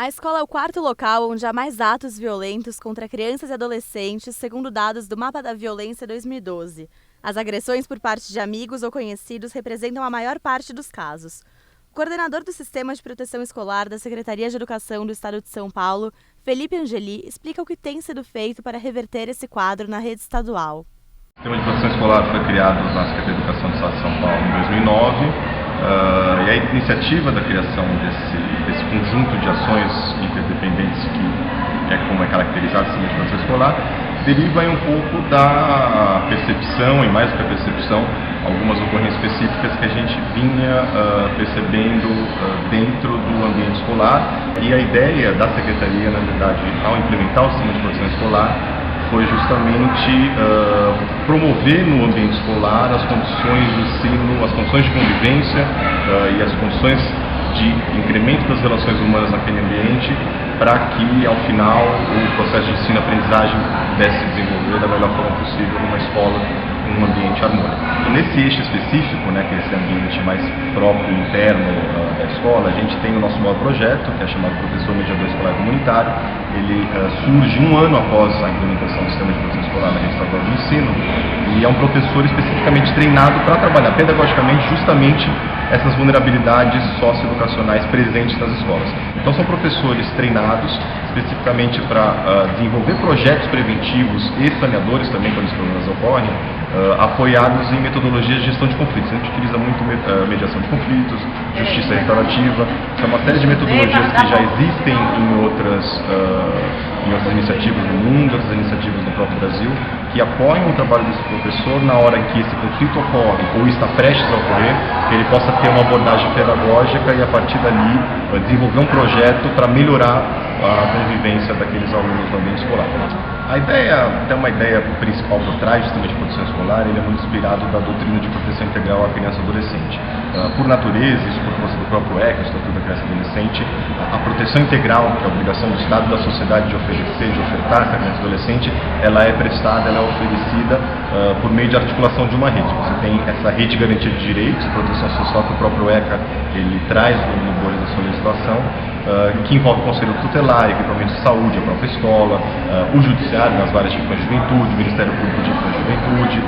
A escola é o quarto local onde há mais atos violentos contra crianças e adolescentes, segundo dados do Mapa da Violência 2012. As agressões por parte de amigos ou conhecidos representam a maior parte dos casos. O coordenador do Sistema de Proteção Escolar da Secretaria de Educação do Estado de São Paulo, Felipe Angeli, explica o que tem sido feito para reverter esse quadro na rede estadual. O Sistema de Proteção Escolar foi criado na Secretaria de Educação do Estado de São Paulo em 2009. E a iniciativa da criação desse conjunto de ações interdependentes, que é como é caracterizado o Sistema de Proteção Escolar, deriva um pouco da percepção, e mais do que a percepção, algumas ocorrências específicas que a gente vinha percebendo dentro do ambiente escolar. E a ideia da Secretaria, na verdade, ao implementar o Sistema de Proteção Escolar, foi justamente promover no ambiente escolar as condições de ensino, as condições de convivência e as condições de incremento das relações humanas naquele ambiente, para que, ao final, o processo de ensino-aprendizagem pudesse se desenvolver da melhor forma possível numa escola, num ambiente harmônico. E nesse eixo específico, que é esse ambiente mais próprio, interno da escola, a gente tem o nosso maior projeto, que é chamado Professor Mediador Escolar Comunitário. Ele surge um ano após a implementação do Sistema de Proteção Escolar na rede estadual de ensino, e é um professor especificamente treinado para trabalhar pedagogicamente justamente essas vulnerabilidades socioeducacionais presentes nas escolas. Então são professores treinados especificamente para desenvolver projetos preventivos e saneadores também quando os problemas ocorrem, apoiados em metodologias de gestão de conflitos. A gente utiliza muito mediação de conflitos, justiça restaurativa, é uma série de metodologias que já existem em outras iniciativas no mundo, outras iniciativas no próprio Brasil, que apoiam o trabalho desse professor na hora em que esse conflito ocorre ou está prestes a ocorrer, que ele possa ter uma abordagem pedagógica e, a partir dali, desenvolver um projeto para melhorar a convivência daqueles alunos no ambiente escolar. A ideia, tem uma ideia principal por trás do Sistema de Proteção Escolar, ele é muito inspirado da doutrina de proteção integral à criança e adolescente. Por natureza, isso por força do próprio ECA, o Estatuto da Criança e Adolescente, a proteção integral, que é a obrigação do Estado e da sociedade de oferecer, de ofertar essa criança e adolescente, ela é prestada, ela é oferecida por meio de articulação de uma rede. Você tem essa rede de garantia de direitos, proteção social, que o próprio ECA ele traz no bojo da sua legislação, que envolve o Conselho Tutelar, equipamentos de saúde, a própria escola, o Judiciário nas várias de infância e juventude, o Ministério Público de Infância e Juventude,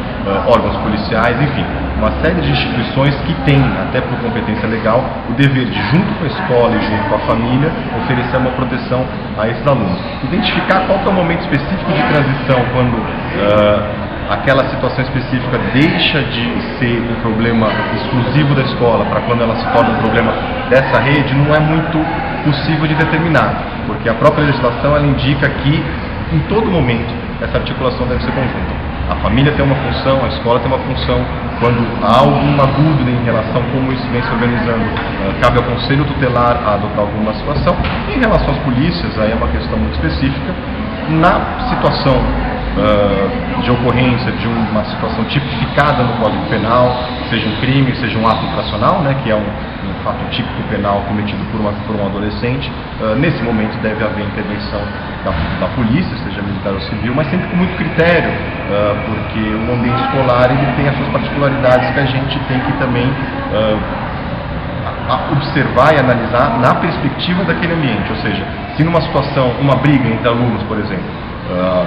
órgãos policiais, enfim, uma série de instituições que têm, até por competência legal, o dever de, junto com a escola e junto com a família, oferecer uma proteção a esses alunos. Identificar qual que é o momento específico de transição, quando aquela situação específica deixa de ser um problema exclusivo da escola para quando ela se torna um problema dessa rede, não é muito possível de determinar, porque a própria legislação ela indica que, em todo momento, essa articulação deve ser conjunta. A família tem uma função, a escola tem uma função. Quando há alguma dúvida em relação a como isso vem se organizando, cabe ao Conselho Tutelar a adotar alguma situação. Em relação às polícias, aí é uma questão muito específica. Na situação de ocorrência de uma situação tipificada no Código Penal, seja um crime, seja um ato infracional, que é um fato típico penal cometido por um adolescente, nesse momento deve haver intervenção da polícia, seja militar ou civil, mas sempre com muito critério, porque o ambiente escolar ele tem as suas particularidades que a gente tem que também observar e analisar na perspectiva daquele ambiente. Ou seja, se numa situação, uma briga entre alunos, por exemplo,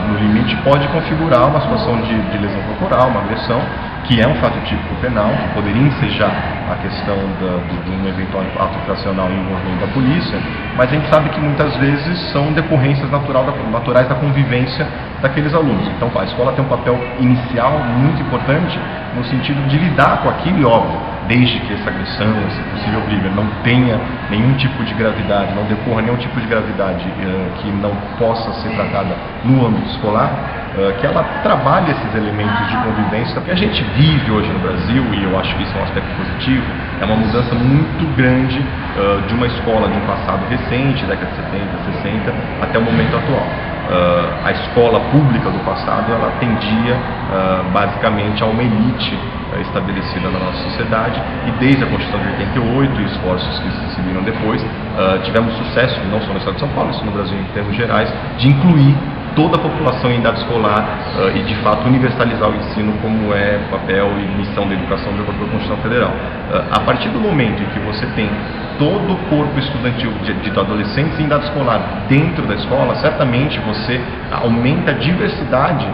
no limite pode configurar uma situação de lesão corporal, uma agressão, que é um fato típico penal, que poderia ensejar a questão de um eventual ato infracional envolvendo a polícia, mas a gente sabe que muitas vezes são decorrências naturais da convivência daqueles alunos. Então a escola tem um papel inicial muito importante no sentido de lidar com aquilo, e óbvio, desde que essa agressão, essa possível briga não tenha nenhum tipo de gravidade, não decorra nenhum tipo de gravidade que não possa ser tratada no âmbito escolar, que ela trabalhe esses elementos de convivência que a gente vive hoje no Brasil, e eu acho que isso é um aspecto positivo. É uma mudança muito grande de uma escola de um passado recente, década de 70, 60, até o momento atual. A escola pública do passado, ela atendia basicamente a uma elite estabelecida na nossa sociedade, e desde a Constituição de 88 e esforços que se seguiram depois, tivemos sucesso, não só no estado de São Paulo, isso no Brasil em termos gerais, de incluir toda a população em idade escolar e, de fato, universalizar o ensino como é papel e missão da educação de acordo com a Constituição Federal. A partir do momento em que você tem todo o corpo estudantil de adolescentes em idade escolar dentro da escola, certamente você aumenta a diversidade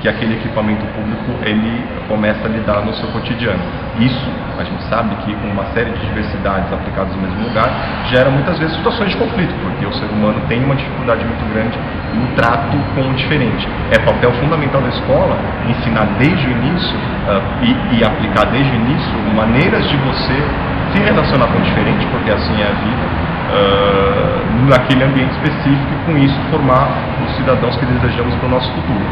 que aquele equipamento público ele começa a lidar no seu cotidiano. Isso, a gente sabe que com uma série de diversidades aplicadas no mesmo lugar, gera muitas vezes situações de conflito, porque o ser humano tem uma dificuldade muito grande no trato com o diferente. É papel fundamental da escola ensinar desde o início e aplicar desde o início maneiras de você se relacionar com o diferente, porque assim é a vida, naquele ambiente específico e com isso formar os cidadãos que desejamos para o nosso futuro.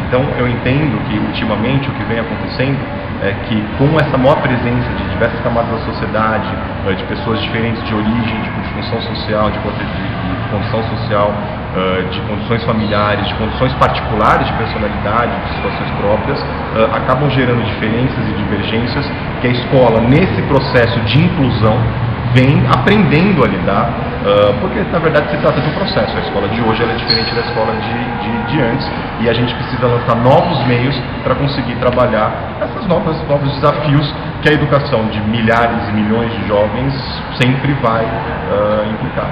Então eu entendo que ultimamente o que vem acontecendo é que com essa maior presença de diversas camadas da sociedade, de pessoas diferentes de origem, de função social, de condição social, de condições familiares, de condições particulares de personalidade, de situações próprias, acabam gerando diferenças e divergências que a escola, nesse processo de inclusão, vem aprendendo a lidar, porque na verdade se trata de um processo. A escola de hoje ela é diferente da escola de antes e a gente precisa lançar novos meios para conseguir trabalhar esses novos desafios que a educação de milhares e milhões de jovens sempre vai implicar.